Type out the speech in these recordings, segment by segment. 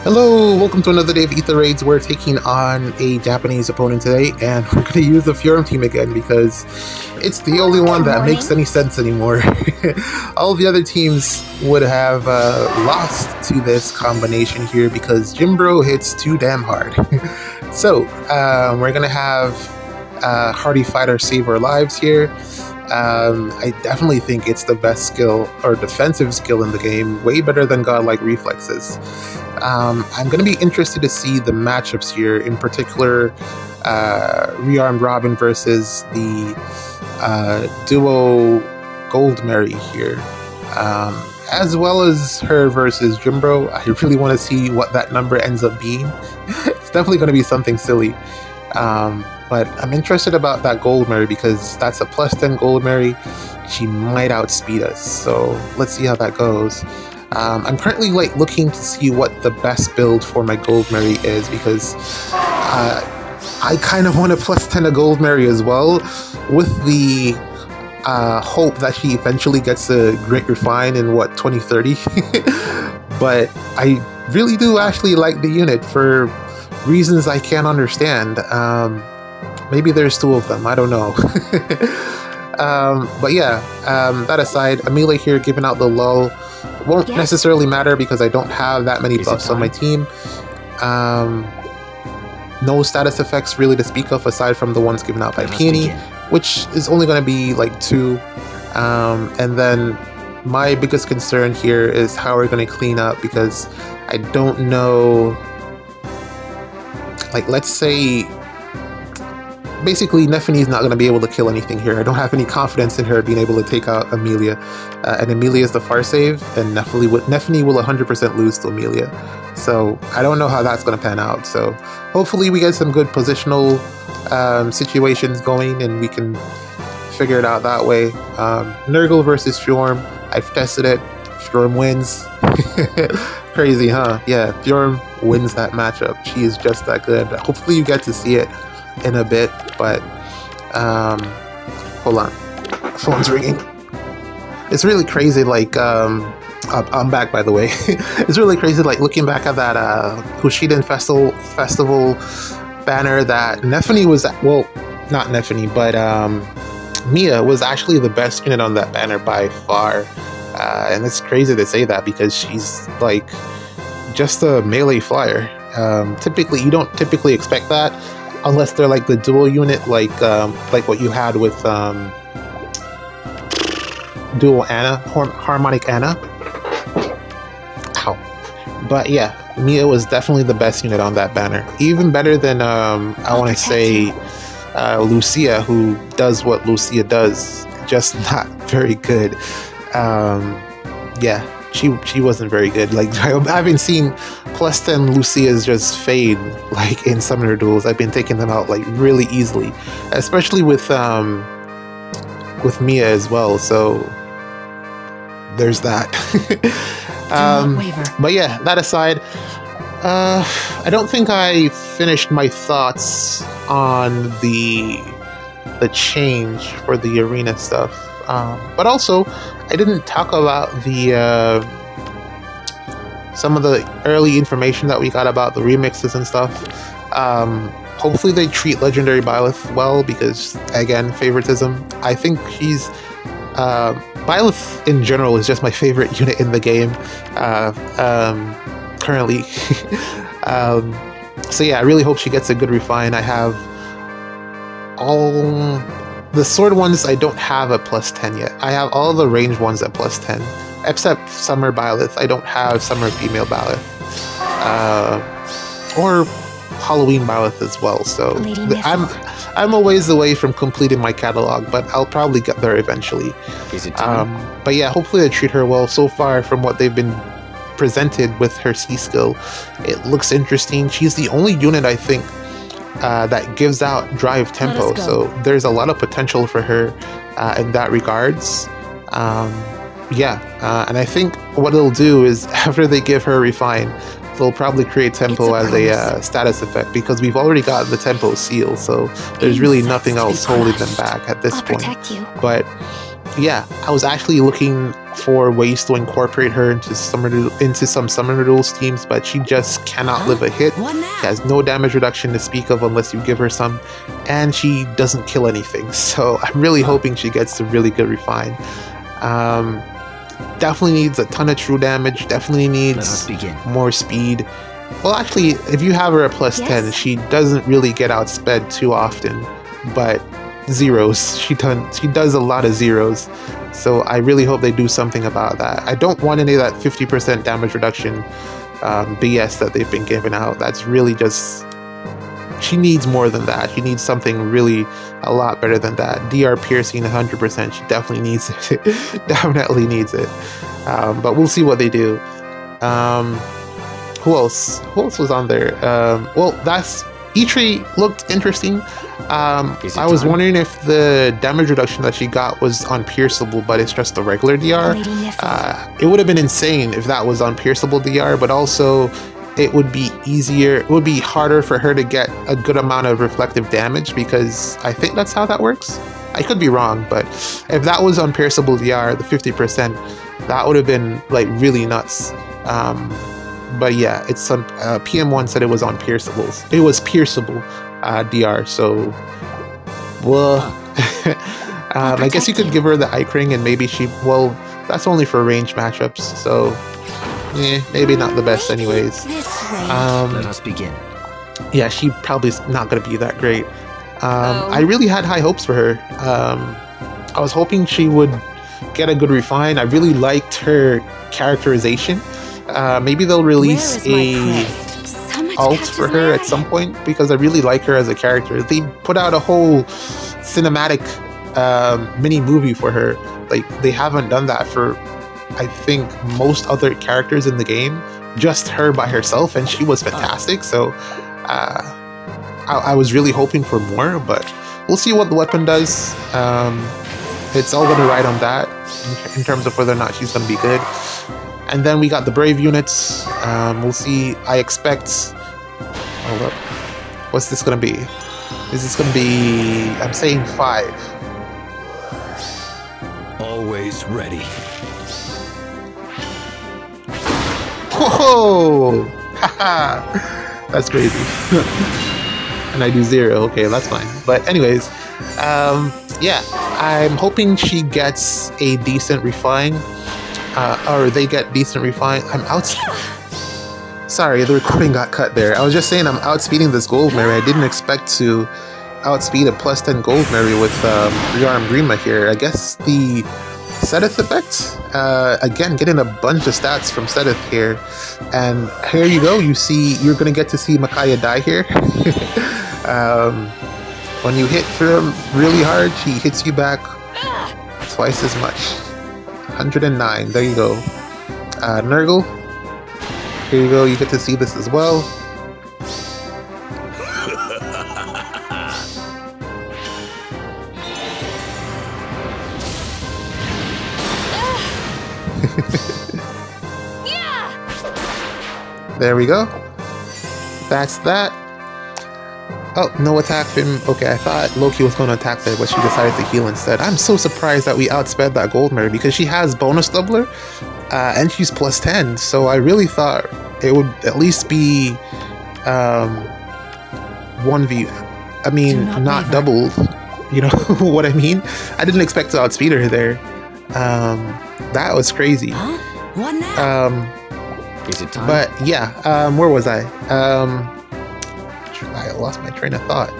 Hello, welcome to another day of Ether Raids. We're taking on a Japanese opponent today, and we're going to use the Furum team again because it's the only one that makes any sense anymore. All the other teams would have lost to this combination here because Jimbro hits too damn hard. So, we're going to have Hardy Fighter save our lives here. I definitely think it's the best skill or defensive skill in the game, way better than Godlike Reflexes. I'm going to be interested to see the matchups here, in particular Rearmed Robin versus the duo Gold Mary here, as well as her versus Jimbro. I really want to see what that number ends up being. It's definitely going to be something silly. But I'm interested about that Gold Mary because that's a plus 10 Gold Mary. She might outspeed us, so let's see how that goes. I'm currently looking to see what the best build for my Gold Mary is because I kind of want a plus 10 a Gold Mary as well, with the hope that she eventually gets a Great Refine in 2030. But I really do actually like the unit for reasons I can't understand. Maybe there's two of them, I don't know. But yeah, that aside, Amelia here giving out the lull won't necessarily matter because I don't have that many buffs on my team. No status effects really to speak of aside from the ones given out by Peony, which is only going to be like 2. And then my biggest concern here is how we're going to clean up because I don't know, let's say basically Neffany's not going to be able to kill anything here. I don't have any confidence in her being able to take out Amelia, and Amelia is the far save, and Neffany will 100% lose to Amelia, so I don't know how that's going to pan out. So hopefully we get some good positional situations going and we can figure it out that way. Nurgle versus Fjorm, I've tested it. Fjorm wins. Crazy, huh? Yeah, Fjorm wins that matchup. She is just that good. Hopefully you get to see it in a bit, but hold on, phone's ringing. It's really crazy, I'm back, by the way. It's really crazy, looking back at that Hushiden Festival banner that Neffany was, well, not Neffany, but Mia was actually the best unit on that banner by far. And it's crazy to say that because she's just a melee flyer. You don't typically expect that unless they're the dual unit, like what you had with dual Anna, harmonic Anna. Ow. But yeah, Mia was definitely the best unit on that banner. Even better than I want to say Lucia, who does what Lucia does, just not very good. Yeah, she wasn't very good. I haven't seen plus 10 Lucias just fade in summoner duels. I've been taking them out really easily, especially with Mia as well. So there's that. But yeah, that aside, I don't think I finished my thoughts on the change for the arena stuff. But also, I didn't talk about the some of the early information that we got about the remixes and stuff. Hopefully they treat Legendary Byleth well because, again, favoritism. I think she's... Byleth in general is just my favorite unit in the game currently. So yeah, I really hope she gets a good refine. I have all... The sword ones I don't have a plus 10 yet. I have all the range ones at plus 10. Except Summer Byleth. I don't have Summer Female Byleth. Or Halloween Byleth as well. So I'm a ways away from completing my catalog, but I'll probably get there eventually. But yeah, hopefully they treat her well. So far, from what they've been presented with her C skill, it looks interesting. She's the only unit, I think, that gives out drive tempo, so there's a lot of potential for her in that regards. And I think what it'll do is after they give her refine, they'll probably create tempo as a status effect because we've already got the tempo seal, so there's really nothing else holding them back at this point. But yeah, I was actually looking for ways to incorporate her into some Summoner Duels teams, but she just cannot live a hit. She has no damage reduction to speak of unless you give her some, and she doesn't kill anything. So I'm really hoping she gets a really good refine. Definitely needs a ton of true damage. Definitely needs more speed. Well, actually, if you have her at plus 10, she doesn't really get outsped too often, but zeros. She does a lot of zeros. So I really hope they do something about that. I don't want any of that 50% damage reduction BS that they've been giving out. That's really just... She needs more than that. She needs something really a lot better than that. DR piercing 100%. She definitely needs it. Definitely needs it. But we'll see what they do. Who else? Who else was on there? Well, that's... Eitri looked interesting. I was wondering if the damage reduction that she got was unpierceable, but it's just the regular DR. It would have been insane if that was unpierceable DR, but also it would be easier, it would be harder for her to get a good amount of reflective damage, because I think that's how that works. I could be wrong, but if that was unpierceable DR, the 50%, that would have been like really nuts. But yeah, it's some PM1 said it was unpierceable. It was pierceable DR, so well, I guess you could give her the Ike Ring and maybe she, well, that's only for range matchups, so maybe not the best anyways. Let us begin. Yeah, she probably is not going to be that great. I really had high hopes for her. I was hoping she would get a good refine. I really liked her characterization. Maybe they'll release a alt for her at some point, because I really like her as a character. They put out a whole cinematic mini movie for her. Like, they haven't done that for, I think, most other characters in the game. Just her by herself, and she was fantastic. So I was really hoping for more, but we'll see what the weapon does. It's all going to ride on that in terms of whether or not she's going to be good. And then we got the Brave units. We'll see. I expect... Hold up. What's this going to be? Is this going to be... I'm saying 5. Always ready. Whoa! Haha! That's crazy. And I do 0. Okay, that's fine. But anyways, yeah, I'm hoping she gets a decent refine. Or they get decent refine. I'm out. Sorry, the recording got cut there. I was just saying I'm outspeeding this Goldberry. I didn't expect to outspeed a plus 10 Goldberry with Rearm Grima here. I guess the Seteth effect? Again, getting a bunch of stats from Seteth here. And here you go. You see, you're going to get to see Micaiah die here. When you hit him really hard, he hits you back twice as much. 109. There you go. Nurgle. Here you go. You get to see this as well. There we go. That's that. Oh, no attack from him. Okay, I thought Loki was going to attack there, but she decided to heal instead. I'm so surprised that we outsped that Goldberry, because she has bonus doubler, and she's plus 10, so I really thought it would at least be 1v... I mean, not doubled. You know what I mean? I didn't expect to outspeed her there. That was crazy. Huh? What now? Is it time? But yeah, where was I? I lost my train of thought.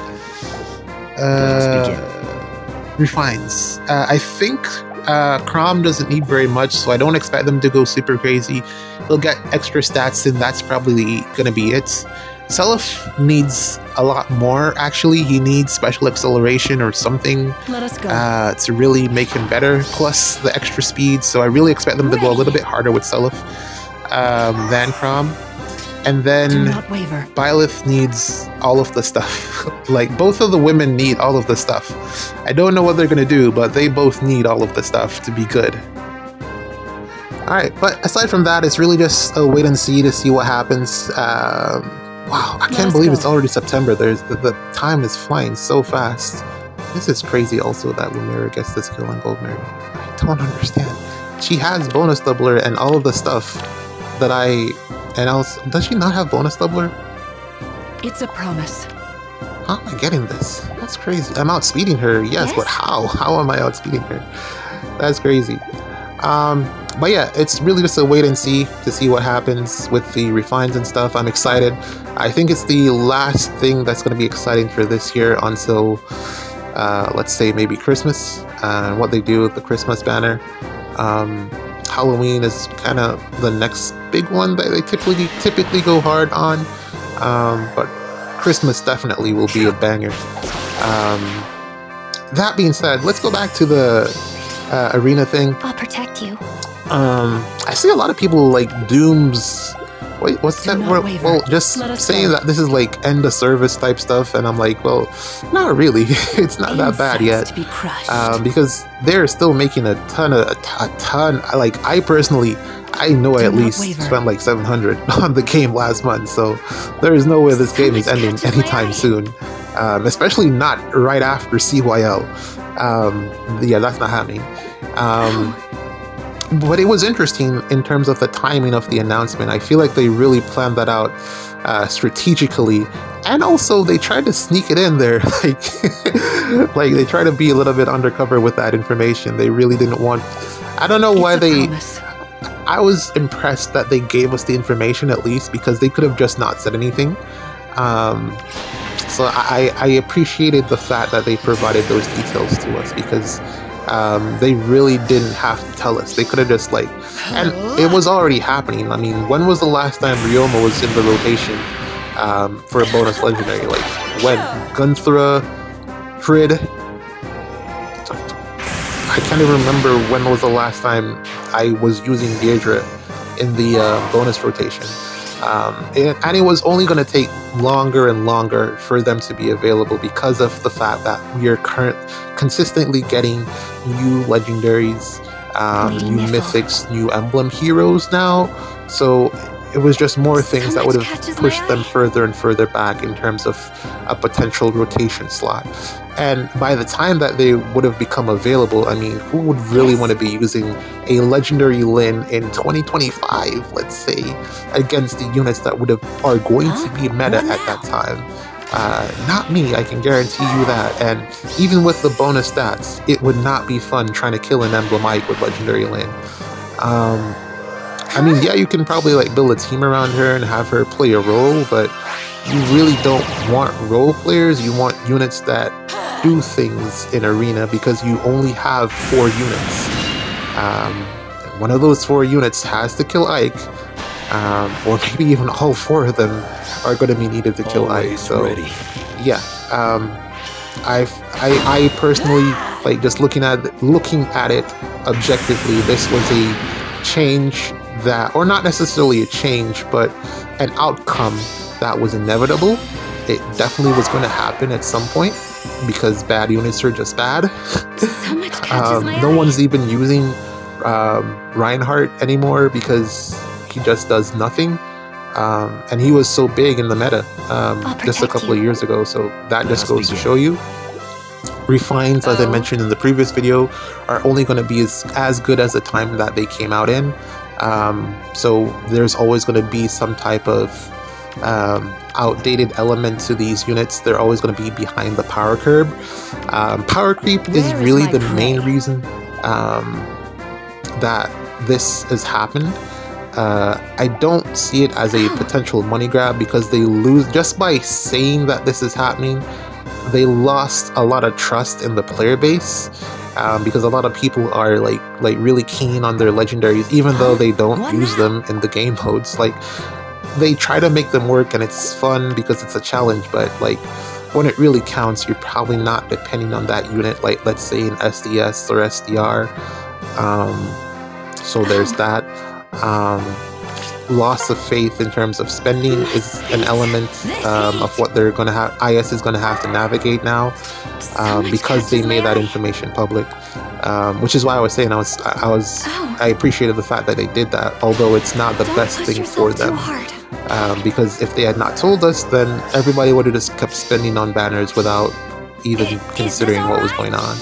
Refines. I think Chrom doesn't need very much, so I don't expect them to go super crazy. They'll get extra stats, and that's probably going to be it. Seliph needs a lot more, actually. He needs special acceleration or something to really make him better, plus the extra speed. So I really expect them to go a little bit harder with Seliph than Chrom. And then Byleth needs all of the stuff. Like, both of the women need all of the stuff. I don't know what they're going to do, but they both need all of the stuff to be good. Alright, but aside from that, it's really just a wait and see to see what happens. Wow, I can't believe it's already September. The time is flying so fast. This is crazy also that Lumira gets this kill on Goldberry. don't understand. She has bonus doubler and all of the stuff that does she not have bonus doubler? It's a promise. How am I getting this? That's crazy. I'm outspeeding her, yes, but how? How am I outspeeding her? That's crazy. But yeah, it's really just a wait and see to see what happens with the refines and stuff. I'm excited. I think it's the last thing that's going to be exciting for this year until, let's say, maybe Christmas, and what they do with the Christmas banner. Halloween is kind of the next big one that they typically go hard on, but Christmas definitely will be a banger. That being said, let's go back to the arena thing. I'll protect you. I see a lot of people like Doom's. Wait, what's that word? Well, just saying that this is like end of service type stuff, and I'm like, well, not really. It's not that bad yet, because they're still making a ton. Like I personally, I know I at least spent like 700 on the game last month, so there is no way this game is ending anytime soon. Especially not right after CYL. Yeah, that's not happening. But it was interesting in terms of the timing of the announcement. I feel like they really planned that out strategically, and also they tried to sneak it in there. Like they tried to be a little bit undercover with that information. They really didn't want. I don't know why they. I was impressed that they gave us the information at least, because they could have just not said anything. So I appreciated the fact that they provided those details to us, because they really didn't have to tell us. They could have just like, and it was already happening. I mean, when was the last time Ryoma was in the rotation for a bonus legendary? Like when? Gunthra, Frid. I can't even remember when was the last time I was using Deirdre in the bonus rotation. And it was only going to take longer and longer for them to be available, because of the fact that we are consistently getting new legendaries, new mythics, new emblem heroes now. So it was just more things that would have pushed them further and further back in terms of a potential rotation slot. And by the time that they would have become available, I mean, who would really want to be using a legendary Lin in 2025, let's say, against the units that are going to be meta at that time? Not me, I can guarantee you that. And even with the bonus stats, it would not be fun trying to kill an Emblem Ike with legendary Lin. I mean, yeah, you can probably like build a team around her and have her play a role, but you really don't want role players. You want units that do things in arena, because you only have 4 units. One of those 4 units has to kill Ike, or maybe even all 4 of them are going to be needed to kill Ike. So yeah, I personally, like, just looking at it objectively, this was a change that, or not necessarily a change, but an outcome that was inevitable. It definitely was going to happen at some point, because bad units are just bad. No one's even using Reinhardt anymore, because he just does nothing. And he was so big in the meta just a couple of years ago, so that just goes to show you. Refines, as I mentioned in the previous video, are only going to be as good as the time that they came out in. So there's always going to be some type of outdated element to these units. They're always going to be behind the power curve. Power creep is really the main reason that this has happened. I don't see it as a potential money grab, because they lose just by saying that this is happening. They lost a lot of trust in the player base, because a lot of people are like really keen on their legendaries, even though they don't use them in the game modes. Like, they try to make them work, and it's fun because it's a challenge, but like when it really counts, you're probably not depending on that unit, like let's say in SDS or SDR. So there's that. Loss of faith in terms of spending is an element of what they're going to have. IS is going to have to navigate now, because they made that information public, which is why I was saying I appreciated the fact that they did that, although it's not the best thing for them, because if they had not told us, then everybody would have just kept spending on banners without even considering what was going on.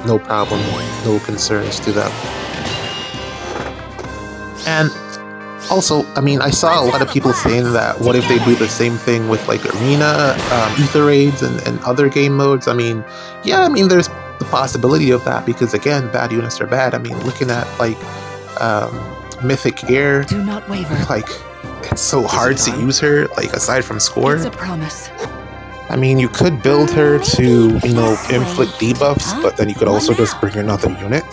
no problem, no concerns to them. And also, I mean, I saw a lot of people saying that what if they do the same thing with like Arena, Ether raids, and other game modes? I mean, yeah, I mean, there's the possibility of that because again, bad units are bad. I mean, looking at like Mythic Air, Do not waver. like it's so hard to use her. Like aside from score, It's a promise. I mean, you could build her to, you know, inflict debuffs, but then you could also just bring another unit.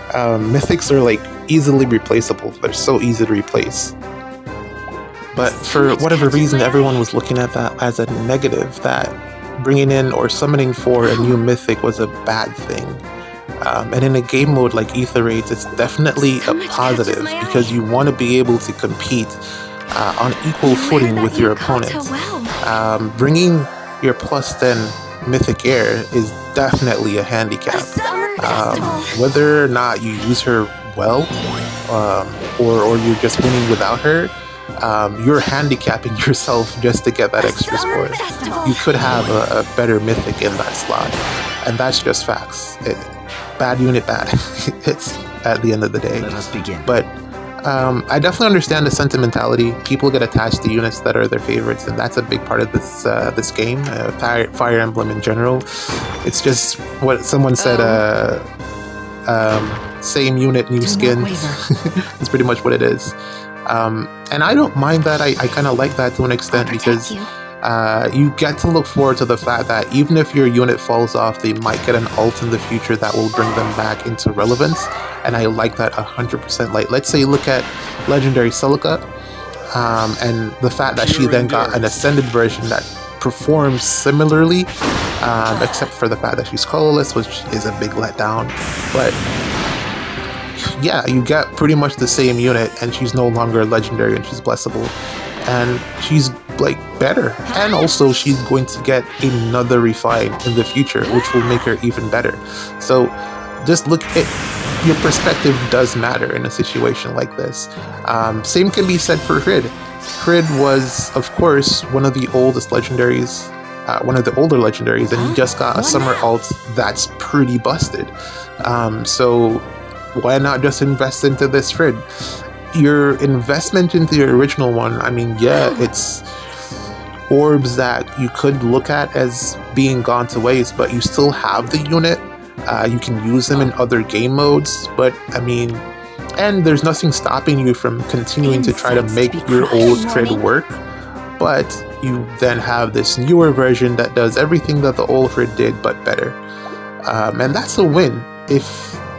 Mythics are like easily replaceable. They're so easy to replace. But for whatever reason, everyone was looking at that as a negative, that bringing in or summoning for a new mythic was a bad thing. And in a game mode like Ether Raids, it's definitely a positive because you want to be able to compete on equal footing with your opponents. Bringing your plus 10 Mythic Air is definitely a handicap. Whether or not you use her well, or you're just winning without her, you're handicapping yourself just to get that extra score. You could have a better Mythic in that slot, and that's just facts. Bad unit, bad. It's at the end of the day. Let us begin. But I definitely understand the sentimentality. People get attached to units that are their favorites, and that's a big part of this game. Fire Emblem in general. It's just what someone said. Same unit, new skin. It's pretty much what it is. And I don't mind that. I kind of like that to an extent because you get to look forward to the fact that even if your unit falls off, they might get an ult in the future that will bring them back into relevance. And I like that 100%. Like, let's say look at Legendary Celica, and the fact that she then got an Ascended version that performs similarly, except for the fact that she's colorless, which is a big letdown. But yeah, you get pretty much the same unit, and she's no longer legendary, and she's blessable, and she's like better, and also she's going to get another refine in the future, which will make her even better. So just look at your perspective does matter in a situation like this. Same can be said for Hrid. Hrid was, of course, one of the oldest legendaries, one of the older legendaries, and he just got a summer alt that's pretty busted. So why not just invest into this Hrid? Your investment into the original one, I mean, yeah, it's orbs that you could look at as being gone to waste, but you still have the unit. You can use them in other game modes, but I mean, and there's nothing stopping you from continuing to try to make your old Hrid work, but you then have this newer version that does everything that the old Hrid did, but better. And that's a win,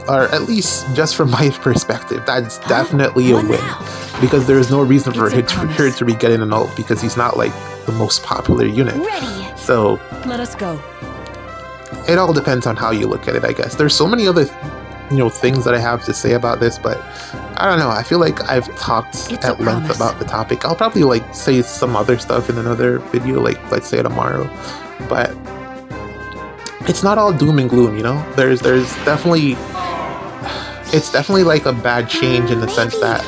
or at least just from my perspective, that's definitely a win, because there is no reason for Hrid to be getting an ult, because he's not like the most popular unit. So let us go. It all depends on how you look at it, I guess. There's so many other, things that I have to say about this, but I don't know. I feel like I've talked at length about the topic. I'll probably say some other stuff in another video, let's say tomorrow. But it's not all doom and gloom, There's definitely, it's definitely like a bad change in the sense that,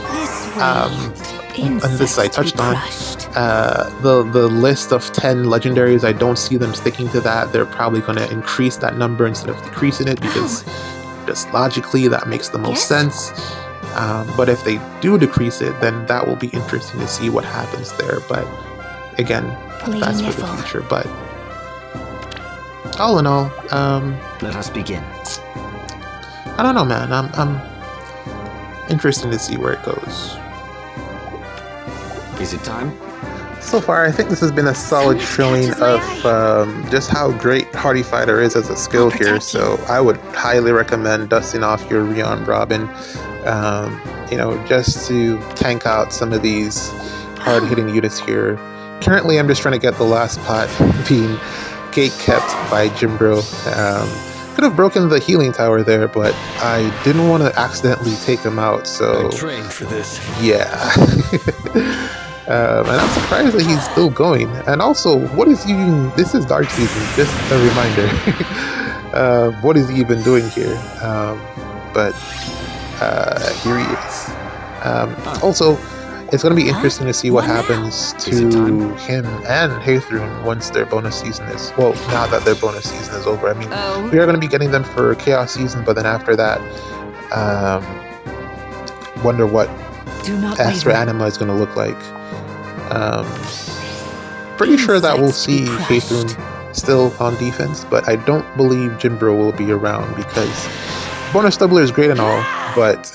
and this I touched on, the list of 10 legendaries, I don't see them sticking to that. They're probably going to increase that number instead of decreasing it, because just logically that makes the most sense. But if they do decrease it, then that will be interesting to see what happens there. But again, that's for the future. But all in all, let us begin. I don't know, man. I'm interested to see where it goes. Is it time? So far, I think this has been a solid showing of just how great Hardy Fighter is as a skill here. So I would highly recommend dusting off your Rion Robin, just to tank out some of these hard-hitting units here. Currently, I'm just trying to get the last pot being gate-kept by Jimbro. Could have broken the healing tower there, but I didn't want to accidentally take him out, so... I trained for this. Yeah. And I'm surprised that he's still going. And also, what is he even... This is Dark Season, just a reminder. What is he even doing here? But here he is. Also, it's going to be interesting to see what happens to him and Ather once their bonus season is, well, now that their bonus season is over. I mean, we are going to be getting them for Chaos season, but then after that, wonder what Astra Anima is going to look like. Pretty sure that we'll see Ather still on defense, but I don't believe Jimbro will be around because bonus doubler is great and all, but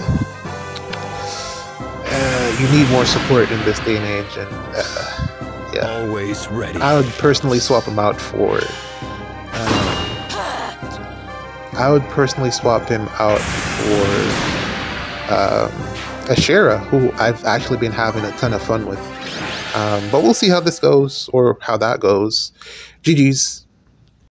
you need more support in this day and age, and yeah. Always ready. I would personally swap him out for. Ashera, who I've actually been having a ton of fun with. But we'll see how this goes, or how that goes. GG's.